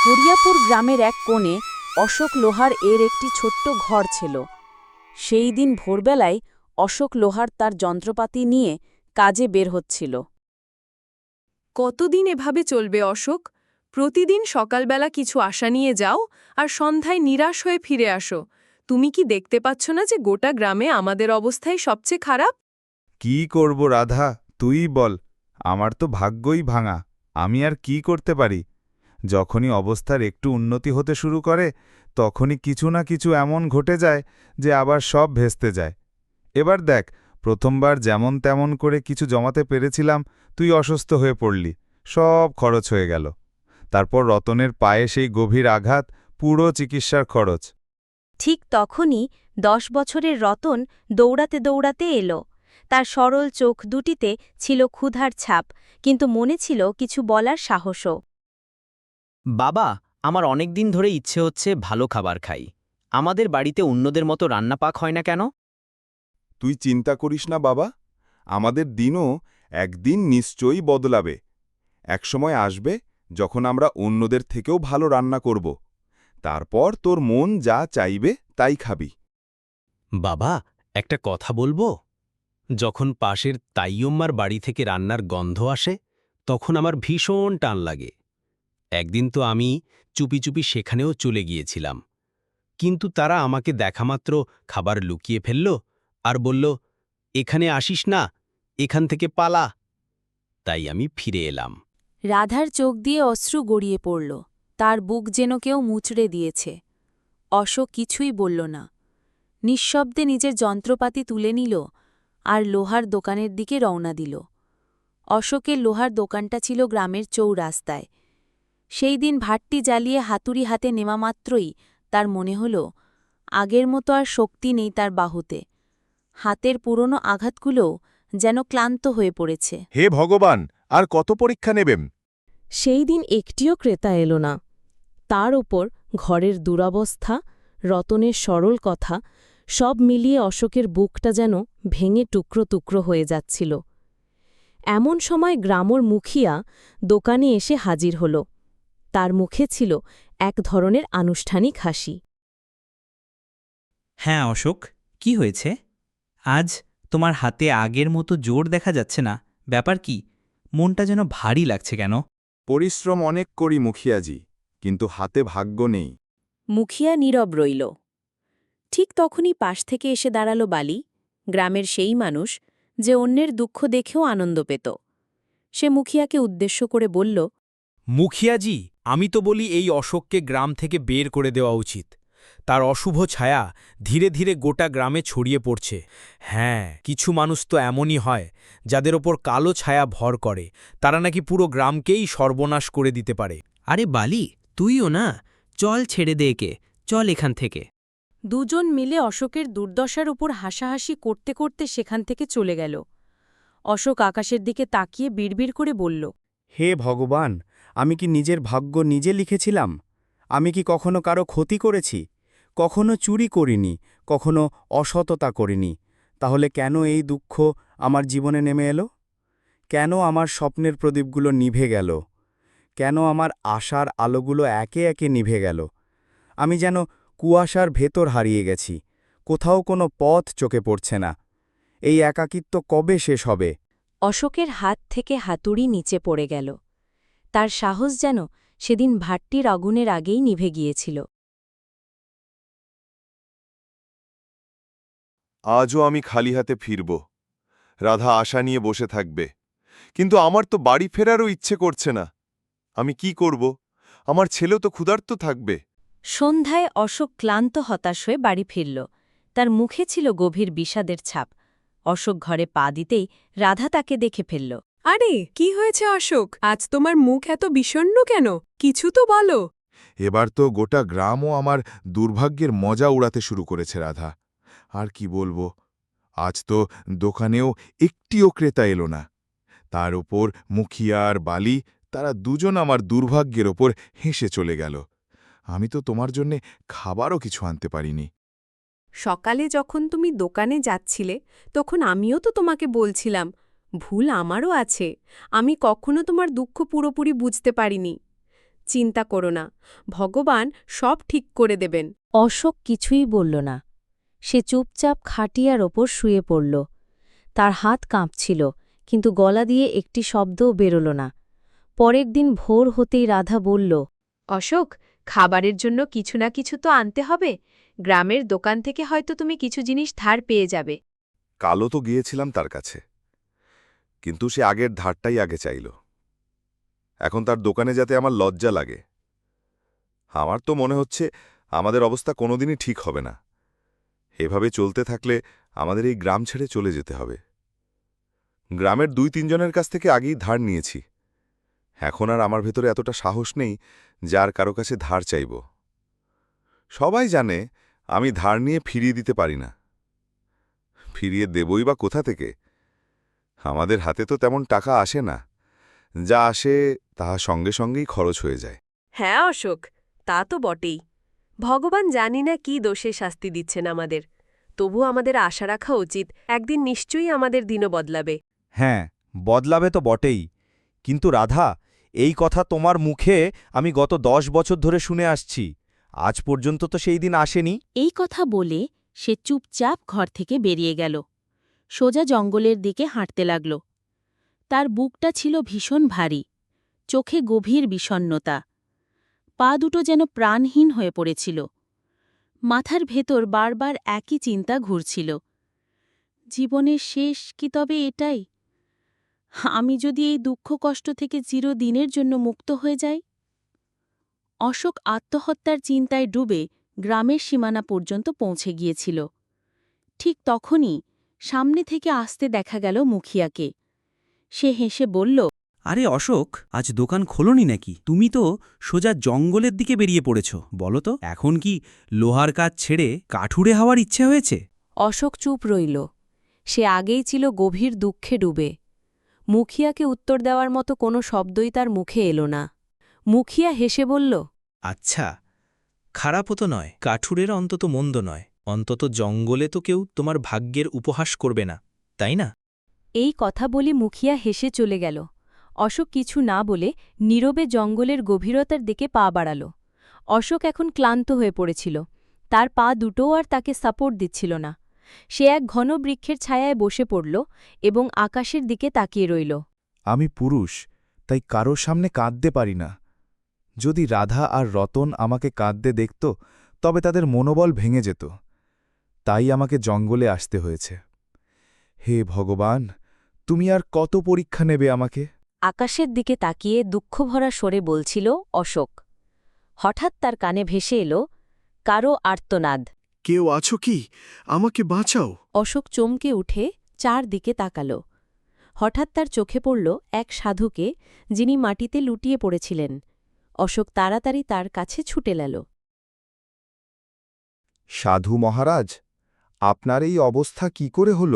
হরিয়াপুর গ্রামের এক কোণে অশোক লোহার এর একটি ছোট্ট ঘর ছিল। সেই দিন ভোরবেলায় অশোক লোহার তার যন্ত্রপাতি নিয়ে কাজে বের হচ্ছিল। কতদিন এভাবে চলবে অশোক? প্রতিদিন সকালবেলা কিছু আশা নিয়ে যাও আর সন্ধ্যায় নিরাশ হয়ে ফিরে আসো। তুমি কি দেখতে পাচ্ছ না যে গোটা গ্রামে আমাদের অবস্থাই সবচেয়ে খারাপ? কি করব রাধা, তুই বল। আমার তো ভাগ্যই ভাঙা। আমি আর কি করতে পারি? যখনই অবস্থার একটু উন্নতি হতে শুরু করে তখনই কিছু না কিছু এমন ঘটে যায় যে আবার সব ভেস্তে যায়। এবার দেখ, প্রথমবার যেমন তেমন করে কিছু জমাতে পেরেছিলাম, তুই অসুস্থ হয়ে পড়লি, সব খরচ হয়ে গেল। তারপর রতনের পায়ে সেই গভীর আঘাত, পুরো চিকিৎসার খরচ। ঠিক তখনই 10 বছরের রতন দৌড়াতে দৌড়াতে এলো। তার সরল চোখ দুটিতে ছিল ক্ষুধার ছাপ, কিন্তু মনে ছিল কিছু বলার সাহসও। বাবা, আমার অনেক দিন ধরে ইচ্ছে হচ্ছে ভালো খাবার খাই। আমাদের বাড়িতে অন্যদের মতো রান্না পাক হয় না কেন? তুই চিন্তা করিস না বাবা, আমাদের দিনও একদিন নিশ্চয়ই বদলাবে। একসময় আসবে যখন আমরা অন্যদের থেকেও ভালো রান্না করব। তারপর তোর মন যা চাইবে তাই খাবি। বাবা, একটা কথা বলবো? যখন পাশের তাইয়ম্মার বাড়ি থেকে রান্নার গন্ধ আসে তখন আমার ভীষণ টান লাগে। একদিন তো আমি চুপি চুপি সেখানেও চলে গিয়েছিলাম, কিন্তু তারা আমাকে দেখামাত্র খাবার লুকিয়ে ফেলল আর বলল, এখানে আসিস না, এখান থেকে পালা। তাই আমি ফিরে এলাম। রাধার চোখ দিয়ে অশ্রু গড়িয়ে পড়ল। তার বুক যেন কেউ মুচড়ে দিয়েছে। অশোক কিছুই বলল না। নিঃশব্দে নিজের যন্ত্রপাতি তুলে নিল আর লোহার দোকানের দিকে রওনা দিল। অশোকের লোহার দোকানটা ছিল গ্রামের চৌরাস্তায়। সেই দিন ভাট্টি জ্বালিয়ে হাতুড়ি হাতে নেওয়া মাত্রই তার মনে হল আগের মতো আর শক্তি নেই তার বাহুতে। হাতের পুরনো আঘাতগুলোও যেন ক্লান্ত হয়ে পড়েছে। হে ভগবান, আর কত পরীক্ষা নেবেন? সেই দিন একটিও ক্রেতা এলো না। তার ওপর ঘরের দুরবস্থা, রতনের সরল কথা, সব মিলিয়ে অশোকের বুকটা যেন ভেঙে টুকরো টুকরো হয়ে যাচ্ছিল। এমন সময় গ্রামর মুখিয়া দোকানে এসে হাজির হল। তার মুখে ছিল এক ধরনের আনুষ্ঠানিক হাসি। হ্যাঁ অশোক, কি হয়েছে? আজ তোমার হাতে আগের মতো জোর দেখা যাচ্ছে না। ব্যাপার কি? মনটা যেন ভারী লাগছে কেন? পরিশ্রম অনেক করি মুখিয়াজি, কিন্তু হাতে ভাগ্য নেই। মুখিয়া নীরব রইল। ঠিক তখনই পাশ থেকে এসে দাঁড়াল বালি, গ্রামের সেই মানুষ যে অন্যের দুঃখ দেখেও আনন্দ পেত। সে মুখিয়াকে উদ্দেশ্য করে বলল, মুখিয়াজি, আমি তো বলি এই অশোককে গ্রাম থেকে বের করে দেওয়া উচিত। তার অশুভ ছায়া ধীরে ধীরে গোটা গ্রামে ছড়িয়ে পড়ছে। হ্যাঁ, কিছু মানুষ তো এমনই হয়, যাদের ওপর কালো ছায়া ভর করে। তারা নাকি পুরো গ্রামকেই সর্বনাশ করে দিতে পারে। আরে বালি, তুইও না, চল ছেড়ে দে একে, চল এখান থেকে। দুজন মিলে অশোকের দুর্দশার উপর হাসাহাসি করতে করতে সেখান থেকে চলে গেল। অশোক আকাশের দিকে তাকিয়ে বিড়বিড় করে বলল, হে ভগবান, আমি কি নিজের ভাগ্য নিজে লিখেছিলাম? আমি কি কখনো কারো ক্ষতি করেছি? কখনো চুরি করিনি, কখনো অসততা করিনি। তাহলে কেন এই দুঃখ আমার জীবনে নেমে এলো? কেন আমার স্বপ্নের প্রদীপগুলো নিভে গেল? কেন আমার আশার আলোগুলো একে একে নিভে গেল? আমি যেন কুয়াশার ভেতর হারিয়ে গেছি, কোথাও কোনো পথ চোখে পড়ছে না। এই একাকিত্ব কবে শেষ হবে? অশোকের হাত থেকে হাতুড়ি নিচে পড়ে গেল। তার সাহস যেন সেদিন ভাট্টির আগুনের আগেই নিভে গিয়েছিল। আজও আমি খালি হাতে ফিরব। রাধা আশা নিয়ে বসে থাকবে, কিন্তু আমার তো বাড়ি ফেরারও ইচ্ছে করছে না। আমি কি করব? আমার ছেলেও তো ক্ষুধার্ত থাকবে। সন্ধ্যায় অশোক ক্লান্ত হতাশ হয়ে বাড়ি ফিরল। তার মুখে ছিল গভীর বিষাদের ছাপ। অশোক ঘরে পা দিতেই রাধা তাকে দেখে ফেলল। আরে, কি হয়েছে অশোক? আজ তোমার মুখ এত বিষণ্ণ কেন? কিছু তো বলো। এবার তো গোটা গ্রামও আমার দুর্ভাগ্যের মজা উড়াতে শুরু করেছে রাধা। আর কি বলবো, আজ তো দোকানেও একটিও ক্রেতা এলো না। তার ওপর মুখিয়া আর বালি, তারা দুজন আমার দুর্ভাগ্যের ওপর হেসে চলে গেল। আমি তো তোমার জন্যে খাবারও কিছু আনতে পারিনি। সকালে যখন তুমি দোকানে যাচ্ছিলে তখন আমিও তো তোমাকে বলছিলাম, ভুল আমারও আছে, আমি কখনো তোমার দুঃখ পুরোপুরি বুঝতে পারিনি। চিন্তা করো না, ভগবান সব ঠিক করে দেবেন। অশোক কিছুই বলল না। সে চুপচাপ খাটিয়ার ওপর শুয়ে পড়ল। তার হাত কাঁপছিল, কিন্তু গলা দিয়ে একটি শব্দও বেরোল না। পরের দিন ভোর হতেই রাধা বলল, অশোক, খাবারের জন্য কিছু না কিছু তো আনতে হবে। গ্রামের দোকান থেকে হয়তো তুমি কিছু জিনিস ধার পেয়ে যাবে। কালও তো গিয়েছিলাম তার কাছে, কিন্তু সে আগের ধারটাই আগে চাইল। এখন তার দোকানে যাতে আমার লজ্জা লাগে। আমার তো মনে হচ্ছে আমাদের অবস্থা কোনোদিনই ঠিক হবে না। এভাবে চলতে থাকলে আমাদের এই গ্রাম ছেড়ে চলে যেতে হবে। গ্রামের 2-3 জনের কাছ থেকে আগেই ধার নিয়েছি। এখন আর আমার ভেতরে এতটা সাহস নেই যার কারো কাছে ধার চাইব। সবাই জানে আমি ধার নিয়ে ফিরিয়ে দিতে পারি না। ফিরিয়ে দেবই বা কোথা থেকে? আমাদের হাতে তো তেমন টাকা আসে না। যা আসে তাহা সঙ্গে সঙ্গেই খরচ হয়ে যায়। হ্যাঁ অশোক, তা তো বটেই। ভগবান জানি না কি দোষে শাস্তি দিচ্ছেন আমাদের। তবু আমাদের আশা রাখা উচিত, একদিন নিশ্চয়ই আমাদের দিনও বদলাবে। হ্যাঁ, বদলাবে তো বটেই। কিন্তু রাধা, এই কথা তোমার মুখে আমি গত 10 বছর ধরে শুনে আসছি। আজ পর্যন্ত তো সেই দিন আসেনি। এই কথা বলে সে চুপচাপ ঘর থেকে বেরিয়ে গেল। সোজা জঙ্গলের দিকে হাঁটতে লাগল। তার বুকটা ছিল ভীষণ ভারী, চোখে গভীর বিষণ্ণতা। পা দুটো যেন প্রাণহীন হয়ে পড়েছিল। মাথার ভেতর বারবার একই চিন্তা ঘুরছিল। জীবনের শেষ কি তবে এটাই? আমি যদি এই দুঃখ কষ্ট থেকে চিরদিনের জন্য মুক্ত হয়ে যাই? অশোক আত্মহত্যার চিন্তায় ডুবে গ্রামের সীমানা পর্যন্ত পৌঁছে গিয়েছিল। ঠিক তখনই সামনে থেকে আসতে দেখা গেল মুখিয়াকে। সে হেসে বলল, আরে অশোক, আজ দোকান খোলনি নাকি? তুমি তো সোজা জঙ্গলের দিকে বেরিয়ে পড়েছ। বলো তো, এখন কি লোহার কাজ ছেড়ে কাঠুরে হওয়ার ইচ্ছে হয়েছে? অশোক চুপ রইল। সে আগেই ছিল গভীর দুঃখে ডুবে। মুখিয়াকে উত্তর দেওয়ার মতো কোনো শব্দই তার মুখে এলো না। মুখিয়া হেসে বলল, আচ্ছা, খারাপও তো নয়, কাঠুরের অন্তত মন্দ নয়। অন্তত জঙ্গলে তো কেউ তোমার ভাগ্যের উপহাস করবে না, তাই না? এই কথা বলি মুখিয়া হেসে চলে গেল। অশোক কিছু না বলে নীরবে জঙ্গলের গভীরতার দিকে পা বাড়াল। অশোক এখন ক্লান্ত হয়ে পড়েছিল। তার পা দুটোও আর তাকে সাপোর্ট দিচ্ছিল না। সে এক ঘন বৃক্ষের ছায়ায় বসে পড়ল এবং আকাশের দিকে তাকিয়ে রইল। আমি পুরুষ, তাই কারোর সামনে কাঁদতে পারি না। যদি রাধা আর রতন আমাকে কাঁদতে দেখত, তবে তাদের মনোবল ভেঙে যেত। তাই আমাকে জঙ্গলে আসতে হয়েছে। হে ভগবান, তুমি আর কত পরীক্ষা নেবে আমাকে? আকাশের দিকে তাকিয়ে দুঃখভরা স্বরে বলছিল অশোক। হঠাৎ তার কানে ভেসে এলো কারো আর্তনাদ। কেউ আছো কি? আমাকে বাঁচাও। অশোক চমকে উঠে চারদিকে তাকাল। হঠাৎ তার চোখে পড়ল এক সাধুকে, যিনি মাটিতে লুটিয়ে পড়েছিলেন। অশোক তাড়াতাড়ি তার কাছে ছুটে এল। সাধু মহারাজ, আপনার এই অবস্থা কি করে হল?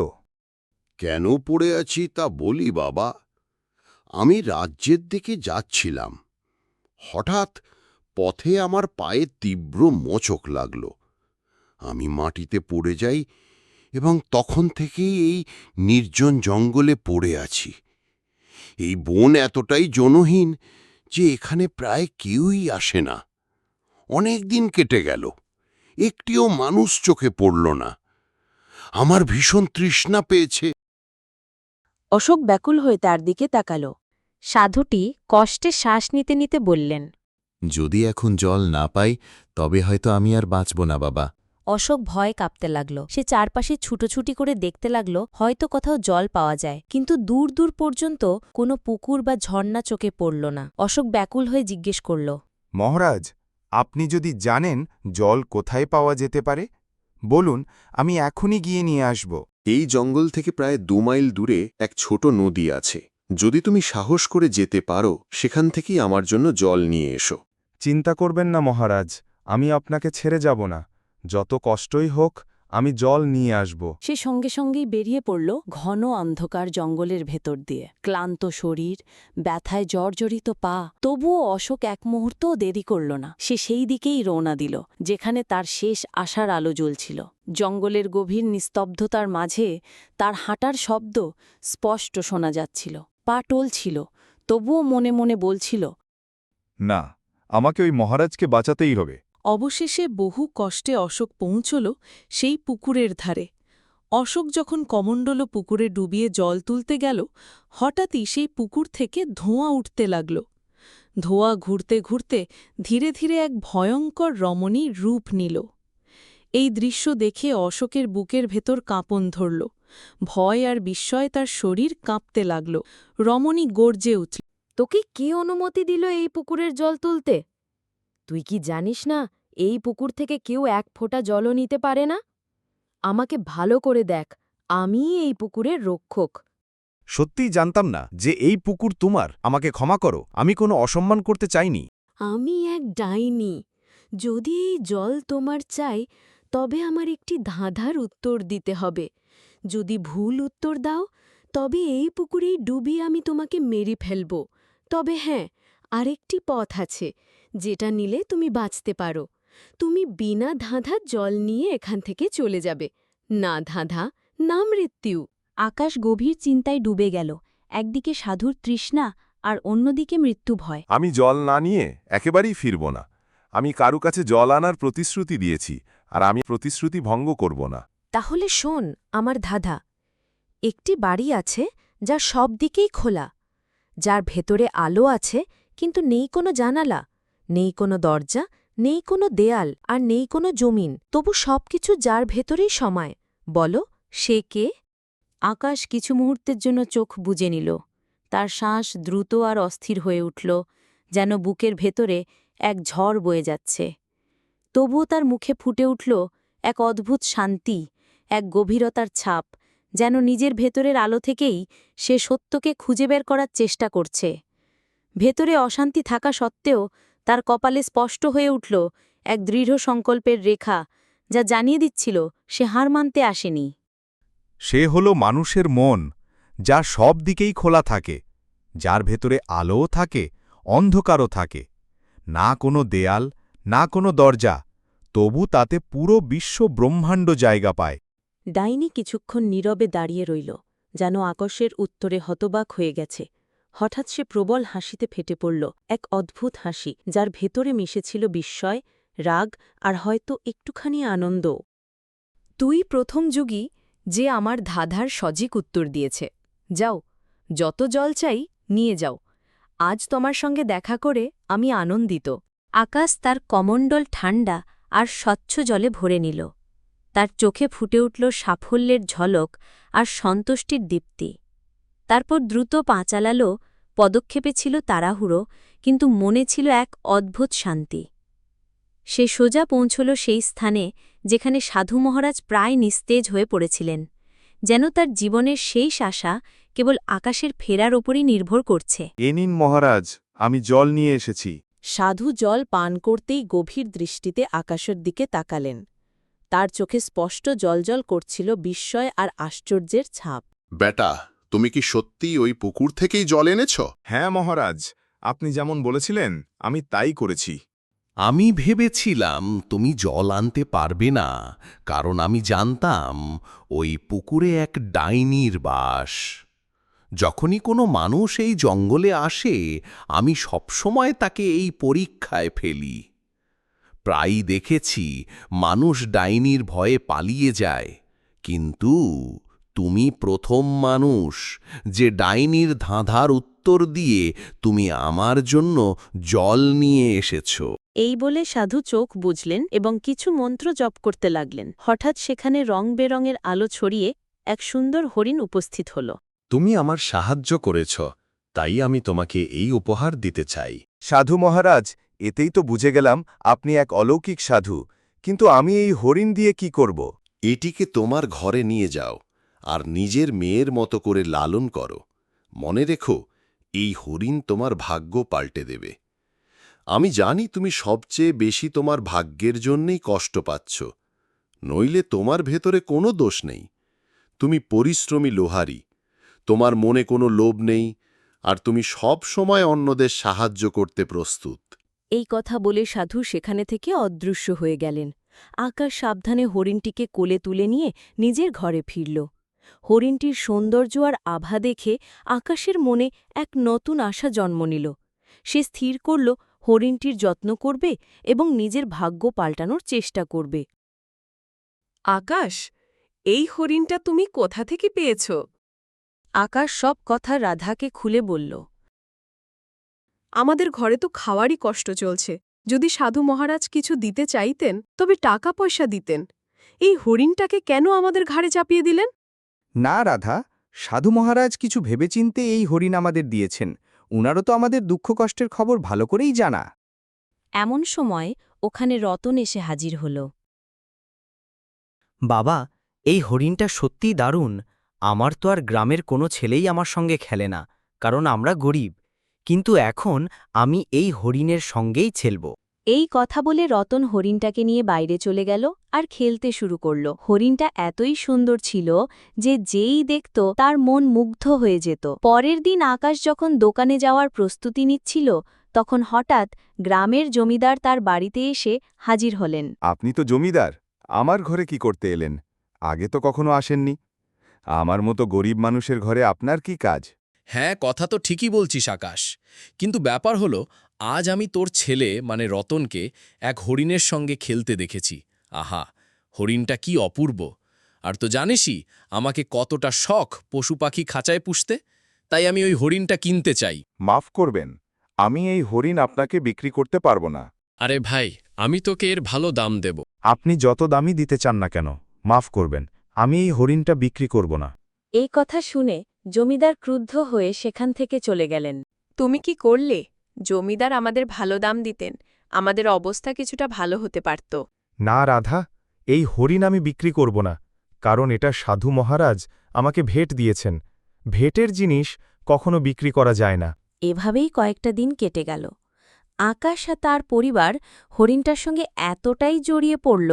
কেন পড়ে আছি তা বলি বাবা। আমি রাজ্যের দিকে যাচ্ছিলাম। হঠাৎ পথে আমার পায়ে তীব্র মোচক লাগল। আমি মাটিতে পড়ে যাই এবং তখন থেকেই এই নির্জন জঙ্গলে পড়ে আছি। এই বন এতটাই জনহীন যে এখানে প্রায় কেউই আসে না। অনেক দিন কেটে গেল, একটিও মানুষ চোখে পড়ল না। আমার ভীষণ তৃষ্ণা পেয়েছে। অশোক ব্যাকুল হয়ে তার দিকে তাকাল। সাধুটি কষ্টে শ্বাস নিতে নিতে বললেন, যদি এখন জল না পাই, তবে হয়তো আমি আর বাঁচব না বাবা। অশোক ভয় কাঁপতে লাগল। সে চারপাশে ছুটোছুটি করে দেখতে লাগল হয়তো কোথাও জল পাওয়া যায়, কিন্তু দূর দূর পর্যন্ত কোনো পুকুর বা ঝর্ণা চোখে পড়ল না। অশোক ব্যাকুল হয়ে জিজ্ঞেস করল, মহারাজ, আপনি যদি জানেন জল কোথায় পাওয়া যেতে পারে, বলুন, আমি এখনই গিয়ে নিয়ে আসব। এই জঙ্গল থেকে প্রায় 2 মাইল দূরে এক ছোট নদী আছে। যদি তুমি সাহস করে যেতে পারো, সেখান থেকেই আমার জন্য জল নিয়ে এসো। চিন্তা করবেন না মহারাজ, আমি আপনাকে ছেড়ে যাব না। যত কষ্টই হোক, আমি জল নিয়ে আসব। সে সঙ্গে সঙ্গেই বেরিয়ে পড়ল ঘন অন্ধকার জঙ্গলের ভেতর দিয়ে। ক্লান্ত শরীর, ব্যথায় জর্জরিত পা। তবুও অশোক এক মুহূর্তও দেরি করল না। সে সেই দিকেই রওনা দিল যেখানে তার শেষ আশার আলো জ্বলছিল। জঙ্গলের গভীর নিস্তব্ধতার মাঝে তার হাঁটার শব্দ স্পষ্ট শোনা যাচ্ছিল। পা টলছিল, তবুও মনে মনে বলছিল, না, আমাকে ওই মহারাজকে বাঁচাতেই হবে। অবশেষে বহু কষ্টে অশোক পৌঁছল সেই পুকুরের ধারে। অশোক যখন কমণ্ডল পুকুরে ডুবিয়ে জল তুলতে গেল, হঠাৎই সেই পুকুর থেকে ধোঁয়া উঠতে লাগল। ধোঁয়া ঘুরতে ঘুরতে ধীরে ধীরে এক ভয়ঙ্কর রমণীর রূপ নিল। এই দৃশ্য দেখে অশোকের বুকের ভেতর কাঁপন ধরল। ভয় আর বিস্ময়ে তার শরীর কাঁপতে লাগল। রমণী গর্জে উঠল। তোকে কে অনুমতি দিল এই পুকুরের জল তুলতে? তুই কি জানিস না এই পুকুর থেকে কেউ এক ফোঁটা জলও নিতে পারে না? আমাকে ভালো করে দেখ, আমিই এই পুকুরের রক্ষক। সত্যিই জানতাম না যে এই পুকুর তোমার। আমাকে ক্ষমা করো, আমি কোনো অসম্মান করতে চাইনি। আমি এক ডাইনি। যদি এই জল তোমার চাই, তবে আমার একটি ধাঁধার উত্তর দিতে হবে। যদি ভুল উত্তর দাও, তবে এই পুকুরেই ডুবিয়ে আমি তোমাকে মেরে ফেলব। তবে হ্যাঁ, আরেকটি পথ আছে, যেটা নিলে তুমি বাঁচতে পারো। তুমি বিনা ধাঁধার জল নিয়ে এখান থেকে চলে যাবে। না ধাঁধা, না মৃত্যু। আকাশ গভীর চিন্তায় ডুবে গেল। একদিকে সাধুর তৃষ্ণা আর অন্যদিকে মৃত্যু ভয়। আমি জল না নিয়ে একেবারেই ফিরব না। আমি কারু কাছে জল আনার প্রতিশ্রুতি দিয়েছি, আর আমি প্রতিশ্রুতি ভঙ্গ করব না। তাহলে শোন আমার ধাঁধা। একটি বাড়ি আছে যা সব দিকেই খোলা, যার ভেতরে আলো আছে কিন্তু নেই কোনো জানালা, নেই কোনো দরজা, নেই কোনো দেয়াল, আর নেই কোনো জমিন, তবু সবকিছু যার ভেতরেই সমায়। বলো, সে কে? আকাশ কিছু মুহূর্তের জন্য চোখ বুজে নিল। তার শ্বাস দ্রুত আর অস্থির হয়ে উঠল, যেন বুকের ভেতরে এক ঝড় বয়ে যাচ্ছে। তবুও তার মুখে ফুটে উঠল এক অদ্ভুত শান্তি, এক গভীরতার ছাপ, যেন নিজের ভেতরের আলো থেকেই সে সত্যকে খুঁজে বের করার চেষ্টা করছে। ভেতরে অশান্তি থাকা সত্ত্বেও তার কপালে স্পষ্ট হয়ে উঠল এক দৃঢ় সংকল্পের রেখা, যা জানিয়ে দিচ্ছিল সে হার মানতে আসেনি। সে হল মানুষের মন, যা সব দিকেই খোলা থাকে, যার ভেতরে আলোও থাকে, অন্ধকারও থাকে। না কোনো দেয়াল, না কোনো দরজা, তবু তাতে পুরো বিশ্ব ব্রহ্মাণ্ড জায়গা পায়। ডাইনি কিছুক্ষণ নীরবে দাঁড়িয়ে রইল, যেন আকাশের উত্তরে হতবাক হয়ে গেছে। হঠাৎ সে প্রবল হাসিতে ফেটে পড়ল, এক অদ্ভুত হাসি, যার ভেতরে মিশেছিল বিস্ময়, রাগ আর হয়তো একটুখানি আনন্দ। তুই প্রথম যুগী যে আমার ধাঁধার সঠিক উত্তর দিয়েছে। যাও, যত জল চাই নিয়ে যাও। আজ তোমার সঙ্গে দেখা করে আমি আনন্দিত। আকাশ তার কমণ্ডল ঠান্ডা আর স্বচ্ছ জলে ভরে নিল। তার চোখে ফুটে উঠল সাফল্যের ঝলক আর সন্তুষ্টির দীপ্তি। তারপর দ্রুত পা চালাল। পদক্ষেপে ছিল তাড়াহুড়ো, কিন্তু মনে ছিল এক অদ্ভুত শান্তি। সে সোজা পৌঁছল সেই স্থানে যেখানে সাধু মহারাজ প্রায় নিস্তেজ হয়ে পড়েছিলেন, যেন তার জীবনের শেষ আশা কেবল আকাশের ফেরার ওপরই নির্ভর করছে। এ নিন মহারাজ, আমি জল নিয়ে এসেছি। সাধু জল পান করতেই গভীর দৃষ্টিতে আকাশের দিকে তাকালেন। তার চোখে স্পষ্ট জলজল করছিল বিস্ময় আর আশ্চর্যের ছাপ। বেটা, তুমি কি সত্যিই ওই পুকুর থেকেই জল এনেছ? হ্যাঁ মহারাজ, আপনি যেমন বলেছিলেন আমি তাই করেছি। আমি ভেবেছিলাম তুমি জল আনতে পারবে না, কারণ আমি জানতাম ওই পুকুরে এক ডাইনির বাস। যখনই কোনো মানুষ এই জঙ্গলে আসে, আমি সবসময় তাকে এই পরীক্ষায় ফেলি। প্রায়ই দেখেছি মানুষ ডাইনির ভয়ে পালিয়ে যায়, কিন্তু তুমি প্রথম মানুষ যে ডাইনির ধাঁধার উত্তর দিয়ে তুমি আমার জন্য জল নিয়ে এসেছ। এই বলে সাধু চোখ বুঝলেন এবং কিছু মন্ত্র জপ করতে লাগলেন। হঠাৎ সেখানে রং বেরঙের আলো ছড়িয়ে এক সুন্দর হরিণ উপস্থিত হল। তুমি আমার সাহায্য করেছ, তাই আমি তোমাকে এই উপহার দিতে চাই। সাধু মহারাজ, এতেই তো বুঝে গেলাম আপনি এক অলৌকিক সাধু, কিন্তু আমি এই হরিণ দিয়ে কি করব? এটিকে তোমার ঘরে নিয়ে যাও আর নিজের মেয়ের মতো করে লালন করো। মনে রেখো, এই হরিণ তোমার ভাগ্য পাল্টে দেবে। আমি জানি তুমি সবচেয়ে বেশি তোমার ভাগ্যের জন্যেই কষ্ট পাচ্ছ, নইলে তোমার ভেতরে কোনো দোষ নেই। তুমি পরিশ্রমী লোহারি, তোমার মনে কোনো লোভ নেই, আর তুমি সব সময় অন্যদের সাহায্য করতে প্রস্তুত। এই কথা বলে সাধু সেখানে থেকে অদৃশ্য হয়ে গেলেন। আকাশ সাবধানে হরিণটিকে কোলে তুলে নিয়ে নিজের ঘরে ফিরল। হরিণটির সৌন্দর্য আর আভা দেখে আকাশের মনে এক নতুন আশা জন্ম নিল। সে স্থির করল হরিণটির যত্ন করবে এবং নিজের ভাগ্য পাল্টানোর চেষ্টা করবে। আকাশ, এই হরিণটা তুমি কোথা থেকে পেয়েছ? আকাশ সব কথা রাধাকে খুলে বলল। আমাদের ঘরে তো খাওয়ারই কষ্ট চলছে। যদি সাধু মহারাজ কিছু দিতে চাইতেন তবে টাকা পয়সা দিতেন। এই হরিণটাকে কেন আমাদের ঘাড়ে চাপিয়ে দিলেন? না রাধা, সাধু মহারাজ কিছু ভেবেচিন্তে এই হরিণ আমাদের দিয়েছেন। উনারও তো আমাদের দুঃখ কষ্টের খবর ভালো করেই জানা। এমন সময় ওখানে রতন এসে হাজির হল। বাবা, এই হরিণটা সত্যিই দারুণ। আমার তো আর গ্রামের কোনো ছেলেই আমার সঙ্গে খেলে না, কারণ আমরা গরিব। কিন্তু এখন আমি এই হরিণের সঙ্গেই খেলব। এই কথা বলে রতন হরিণটাকে নিয়ে বাইরে চলে গেল আর খেলতে শুরু করল। হরিণটা এতই সুন্দর ছিল যে যেই দেখত তার মন মুগ্ধ হয়ে যেত। পরের দিন আকাশ যখন দোকানে যাওয়ার প্রস্তুতি নিচ্ছিল, তখন হঠাৎ গ্রামের জমিদার তার বাড়িতে এসে হাজির হলেন। আপনি তো জমিদার, আমার ঘরে কি করতে এলেন? আগে তো কখনো আসেননি। আমার মতো গরিব মানুষের ঘরে আপনার কি কাজ? হ্যাঁ, কথা তো ঠিকই বলছিস আকাশ, কিন্তু ব্যাপার হলো আজ আমি তোর ছেলে মানে রতনকে এক হরিণের সঙ্গে খেলতে দেখেছি। আহা, হরিণটা কি অপূর্ব! আর তো জানিসই আমাকে কতটা শখ পশু পাখি খাঁচায় পুষতে, তাই আমি ওই হরিণটা কিনতে চাই। মাফ করবেন, আমি এই হরিণ আপনাকে বিক্রি করতে পারবো না। আরে ভাই, আমি তোকে এর ভালো দাম দেব। আপনি যত দামই দিতে চান না কেন, মাফ করবেন, আমি এই হরিণটা বিক্রি করব না। এই কথা শুনে জমিদার ক্রুদ্ধ হয়ে সেখান থেকে চলে গেলেন। তুমি কি করলে? জমিদার আমাদের ভালো দাম দিতেন, আমাদের অবস্থা কিছুটা ভালো হতে পারত। না রাধা, এই হরিণ আমি বিক্রি করব না, কারণ এটা সাধু মহারাজ আমাকে ভেট দিয়েছেন। ভেটের জিনিস কখনো বিক্রি করা যায় না। এভাবেই কয়েকটা দিন কেটে গেল। আকাশ আর তার পরিবার হরিণটার সঙ্গে এতটাই জড়িয়ে পড়ল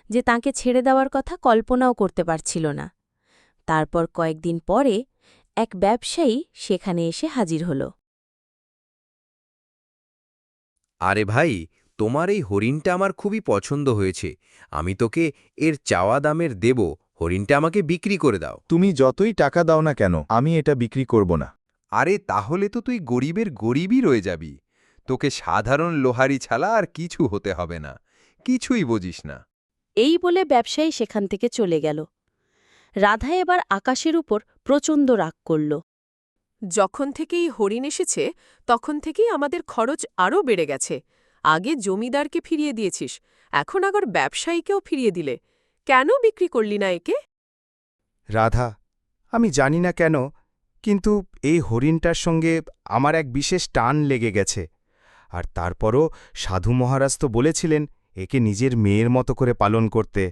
যে তাকে ছেড়ে দেওয়ার কথা কল্পনাও করতে পারছিল না। তারপর কয়েকদিন পরে এক ব্যবসায়ী সেখানে এসে হাজির হল। আরে ভাই, তোমার এই হরিণটা আমার খুবই পছন্দ হয়েছে। আমি তোকে এর চাওয়া দামের দেব, হরিণটা আমাকে বিক্রি করে দাও। তুমি যতই টাকা দাও না কেন, আমি এটা বিক্রি করব না। আরে তাহলে তো তুই গরিবের গরিবই রয়ে যাবি। তোকে সাধারণ লোহারি ছাড়া আর কিছু হতে হবে না। কিছুই বুঝিস না। এই বলে ব্যবসায়ী সেখান থেকে চলে গেল। রাধা এবার আকাশের উপর প্রচণ্ড রাগ করল। যখন থেকেই হরিণ এসেছে তখন থেকেই আমাদের খরচ আরও বেড়ে গেছে। আগে জমিদারকে ফিরিয়ে দিয়েছিস, এখন আবার ব্যবসায়ীকেও ফিরিয়ে দিলে। কেন বিক্রি করলি না একে? রাধা, আমি জানি না কেন, কিন্তু এই হরিণটার সঙ্গে আমার এক বিশেষ টান লেগে গেছে। আর তারপরও সাধু মহারাজ তো বলেছিলেন একে নিজের মেয়ের মতো করে পালন করতে।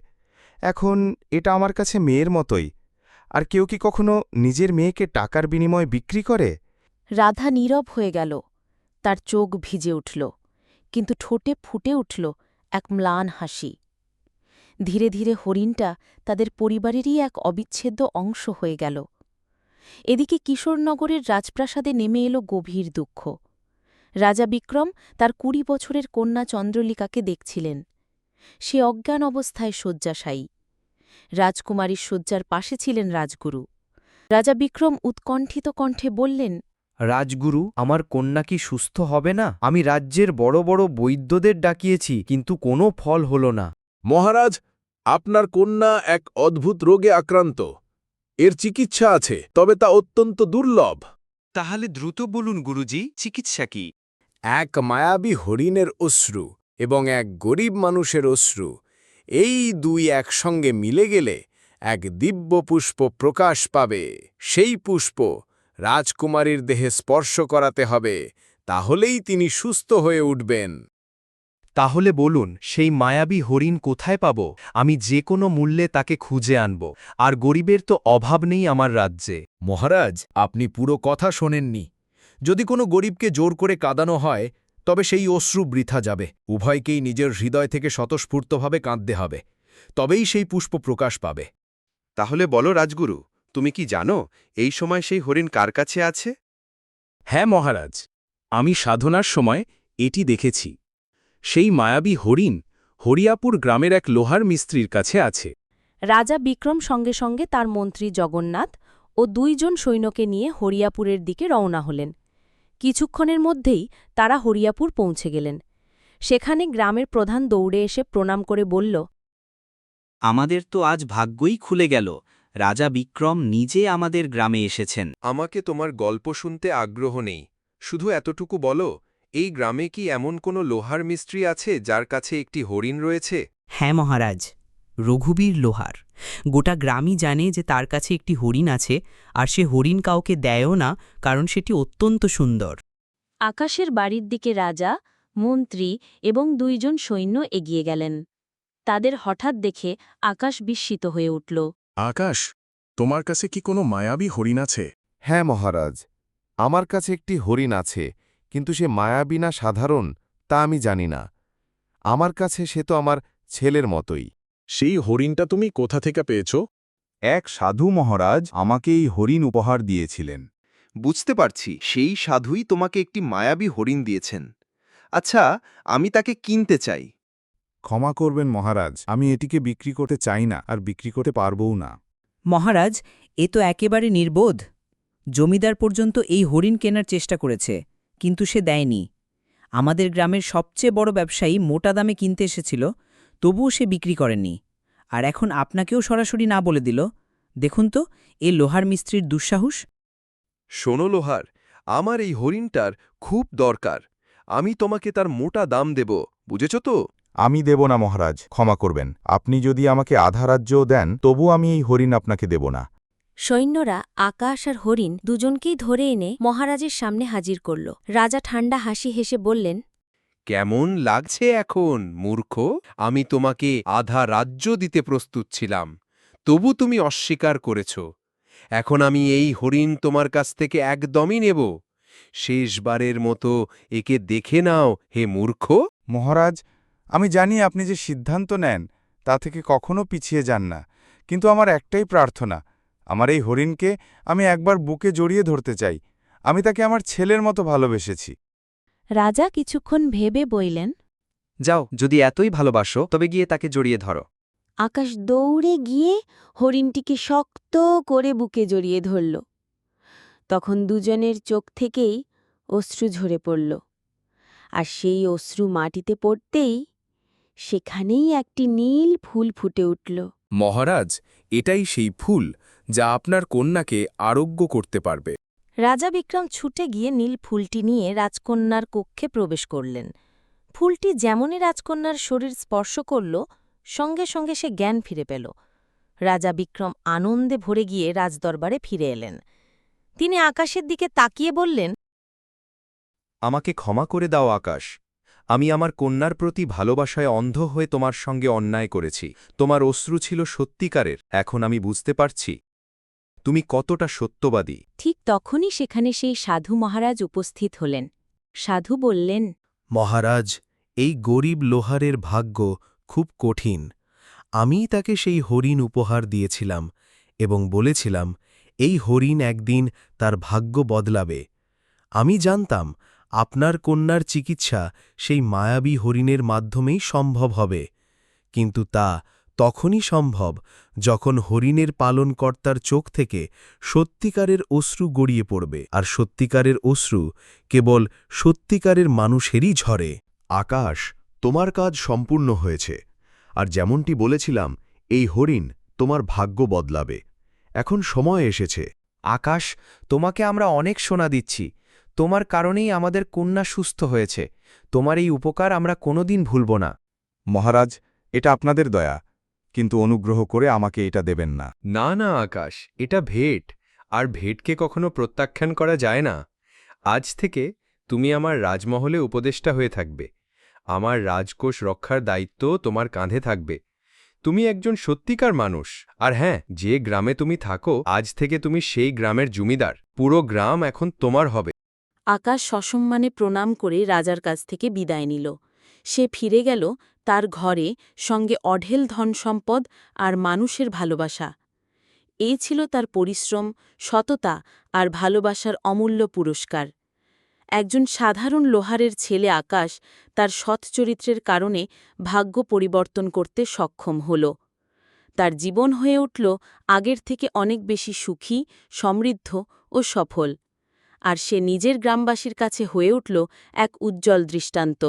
এখন এটা আমার কাছে মেয়ের মতোই। আর কেউ কি কখনো নিজের মেয়েকে টাকার বিনিময়ে বিক্রি করে? রাধা নীরব হয়ে গেল। তার চোখ ভিজে উঠল, কিন্তু ঠোঁটে ফুটে উঠল এক ম্লান হাসি। ধীরে ধীরে হরিণটা তাদের পরিবারেরই এক অবিচ্ছেদ্য অংশ হয়ে গেল। এদিকে কিশোরনগরের রাজপ্রাসাদে নেমে এলো গভীর দুঃখ। রাজা বিক্রম তার ২০ বছরের কন্যা চন্দ্রলিকাকে দেখছিলেন। সে অজ্ঞান অবস্থায় শয্যাশায়ী। রাজকুমারীর শয্যার পাশে ছিলেন রাজগুরু। রাজা বিক্রম উৎকণ্ঠিত কণ্ঠে বললেন, রাজগুরু, আমার কন্যা কি সুস্থ হবে না? আমি রাজ্যের বড় বড় বৈদ্যদের ডাকিয়েছি, কিন্তু কোনো ফল হল না। মহারাজ, আপনার কন্যা এক অদ্ভুত রোগে আক্রান্ত। এর চিকিৎসা আছে, তবে তা অত্যন্ত দুর্লভ। তাহলে দ্রুত বলুন গুরুজি, চিকিৎসা কি? এক মায়াবী হরিণের অশ্রু এবং এক গরিব মানুষের অশ্রু, এই দুই একসঙ্গে মিলে গেলে এক দিব্য পুষ্প প্রকাশ পাবে। সেই পুষ্প রাজকুমারীর দেহে স্পর্শ করাতে হবে, তাহলেই তিনি সুস্থ হয়ে উঠবেন। তাহলে বলুন, সেই মায়াবী হরিণ কোথায় পাব? আমি যে কোনো মূল্যে তাকে খুঁজে আনব। আর গরিবের তো অভাব নেই আমার রাজ্যে। মহারাজ, আপনি পুরো কথা শোনেননি। যদি কোনো গরিবকে জোর করে কাঁদানো হয় তবে সেই অশ্রু বৃথা যাবে। উভয়কেই নিজের হৃদয় থেকে স্বতঃস্ফূর্তভাবে কাঁদতে হবে, তবেই সেই পুষ্প প্রকাশ পাবে। তাহলে বলো রাজগুরু, তুমি কি জানো এই সময় সেই হরিণ কার কাছে আছে? হ্যাঁ মহারাজ, আমি সাধনার সময় এটি দেখেছি। সেই মায়াবী হরিণ হরিয়াপুর গ্রামের এক লোহার মিস্ত্রির কাছে আছে। রাজা বিক্রম সঙ্গে সঙ্গে তার মন্ত্রী জগন্নাথ ও ২ জন সৈন্যকে নিয়ে হরিয়াপুরের দিকে রওনা হলেন। কিছুক্ষণের মধ্যেই তারা হরিয়াপুর পৌঁছে গেলেন। সেখানে গ্রামের প্রধান দৌড়ে এসে প্রণাম করে বলল, আমাদের তো আজ ভাগ্যই খুলে গেল, রাজা বিক্রম নিজে আমাদের গ্রামে এসেছেন। আমাকে তোমার গল্প শুনতে আগ্রহ নেই, শুধু এতটুকু বলো, এই গ্রামে কি এমন কোনো লোহার মিস্ত্রি আছে যার কাছে একটি হরিণ রয়েছে? হ্যাঁ মহারাজ, রঘুবীর লোহার। গোটা গ্রামই জানে যে তার কাছে একটি হরিণ আছে, আর সে হরিণ কাউকে দেয়ও না, কারণ সেটি অত্যন্ত সুন্দর। আকাশের বাড়ির দিকে রাজা, মন্ত্রী এবং 2 জন সৈন্য এগিয়ে গেলেন। তাদের হঠাৎ দেখে আকাশ বিস্মিত হয়ে উঠল। আকাশ, তোমার কাছে কি কোনো মায়াবী হরিণ আছে? হ্যাঁ মহারাজ, আমার কাছে একটি হরিণ আছে, কিন্তু সে মায়াবী না সাধারণ তা আমি জানি না। আমার কাছে সে তো আমার ছেলের মতোই। সেই হরিণটা তুমি কোথা থেকে পেয়েছ? এক সাধু মহারাজ আমাকে এই হরিণ উপহার দিয়েছিলেন। বুঝতে পারছি, সেই সাধুই তোমাকে একটি মায়াবী হরিণ দিয়েছেন। আচ্ছা, আমি তাকে কিনতে চাই। ক্ষমা করবেন মহারাজ, আমি এটিকে বিক্রি করতে চাই না, আর বিক্রি করতে পারবও না। মহারাজ, এ তো একেবারে নির্বোধ। জমিদার পর্যন্ত এই হরিণ কেনার চেষ্টা করেছে, কিন্তু সে দেয়নি। আমাদের গ্রামের সবচেয়ে বড় ব্যবসায়ী মোটা দামে কিনতে এসেছিল, তবুও সে বিক্রি করেননি। আর এখন আপনাকেও সরাসরি না বলে দিল। দেখুন তো, এ লোহার মিস্ত্রির দুঃসাহস। শোনো লোহার, আমার এই হরিণটার খুব দরকার। আমি তোমাকে তার মোটা দাম দেব, বুঝেছ তো? আমি দেব না মহারাজ, ক্ষমা করবেন। আপনি যদি আমাকে আধা রাজ্যও দেন, তবু আমি এই হরিণ আপনাকে দেব না। সৈন্যরা আকাশ আর হরিণ দুজনকেই ধরে এনে মহারাজের সামনে হাজির করল। রাজা ঠান্ডা হাসি হেসে বললেন, কেমন লাগছে এখন, মূর্খ? আমি তোমাকে আধা রাজ্য দিতে প্রস্তুত ছিলাম, তবু তুমি অস্বীকার করেছ। এখন আমি এই হরিণ তোমার কাছ থেকে একদমই নেব। শেষবারের মতো একে দেখে নাও, হে মূর্খ। মহারাজ, আমি জানি আপনি যে সিদ্ধান্ত নেন তা থেকে কখনো পিছিয়ে যান না, কিন্তু আমার একটাই প্রার্থনা, আমার এই হরিণকে আমি একবার বুকে জড়িয়ে ধরতে চাই। আমি তাকে আমার ছেলের মতো ভালোবেসেছি। রাজা কিছুক্ষণ ভেবে বললেন, যাও, যদি এতই ভালোবাসো তবে গিয়ে তাকে জড়িয়ে ধরো। আকাশ দৌড়ে গিয়ে হরিণটিকে শক্ত করে বুকে জড়িয়ে ধরল। তখন দুজনের চোখ থেকেই অশ্রু ঝরে পড়ল, আর সেই অশ্রু মাটিতে পড়তেই সেখানেই একটি নীল ফুল ফুটে উঠল। মহারাজ, এটাই সেই ফুল যা আপনার কন্যাকে আরোগ্য করতে পারবে। রাজা বিক্রম ছুটে গিয়ে নীল ফুলটি নিয়ে রাজকন্যার কক্ষে প্রবেশ করলেন। ফুলটি যেমনই রাজকন্যার শরীর স্পর্শ করল, সঙ্গে সঙ্গে সে জ্ঞান ফিরে পেল। রাজা বিক্রম আনন্দে ভরে গিয়ে রাজদরবারে ফিরে এলেন। তিনি আকাশের দিকে তাকিয়ে বললেন, আমাকে ক্ষমা করে দাও আকাশ, আমি আমার কন্যার প্রতি ভালোবাসায় অন্ধ হয়ে তোমার সঙ্গে অন্যায় করেছি। তোমার অশ্রু ছিল সত্যিকারের, এখন আমি বুঝতে পারছি তুমি কতটা সত্যবাদী। ঠিক তখনই সেখানে সেই সাধু মহারাজ উপস্থিত হলেন। সাধু বললেন, মহারাজ, এই গরিব লোহারের ভাগ্য খুব কঠিন। আমিই তাকে সেই হরিণ উপহার দিয়েছিলাম এবং বলেছিলাম এই হরিণ একদিন তার ভাগ্য বদলাবে। আমি জানতাম আপনার কন্যার চিকিৎসা সেই মায়াবী হরিণের মাধ্যমেই সম্ভব হবে, কিন্তু তা তখনই সম্ভব যখন হরিণের পালনকর্তার চোখ থেকে সত্যিকারের অশ্রু গড়িয়ে পড়বে, আর সত্যিকারের অশ্রু কেবল সত্যিকারের মানুষেরই ঝরে। আকাশ, তোমার কাজ সম্পূর্ণ হয়েছে, আর যেমনটি বলেছিলাম, এই হরিণ তোমার ভাগ্য বদলাবে। এখন সময় এসেছে। আকাশ, তোমাকে আমরা অনেক সোনা দিচ্ছি। তোমার কারণেই আমাদের কন্যা সুস্থ হয়েছে। তোমার এই উপকার আমরা কোনোদিন ভুলব না। মহারাজ, এটা আপনাদের দয়া, কিন্তু অনুগ্রহ করে আমাকে এটা দেবেন না। না না আকাশ, এটা ভেট, আর ভেটকে কখনো প্রত্যাখ্যান করা যায় না। আজ থেকে তুমি আমার রাজমহলে উপদেষ্টা হয়ে থাকবে। আমার রাজকোষ রক্ষার দায়িত্ব তোমার কাঁধে থাকবে। তুমি একজন সত্যিকার মানুষ, আর হ্যাঁ, যে গ্রামে তুমি থাকো আজ থেকে তুমি সেই গ্রামের জমিদার। পুরো গ্রাম এখন তোমার হবে। আকাশ সসম্মানে প্রণাম করে রাজার কাছ থেকে বিদায় নিল। সে ফিরে গেল তার ঘরে, সঙ্গে অঢেল ধনসম্পদ আর মানুষের ভালোবাসা। এই ছিল তার পরিশ্রম, সততা আর ভালোবাসার অমূল্য পুরস্কার। একজন সাধারণ লোহারের ছেলে আকাশ তার সৎ চরিত্রের কারণে ভাগ্য পরিবর্তন করতে সক্ষম হল। তার জীবন হয়ে উঠল আগের থেকে অনেক বেশি সুখী, সমৃদ্ধ ও সফল। আর সে নিজের গ্রামবাসীর কাছে হয়ে উঠল এক উজ্জ্বল দৃষ্টান্ত।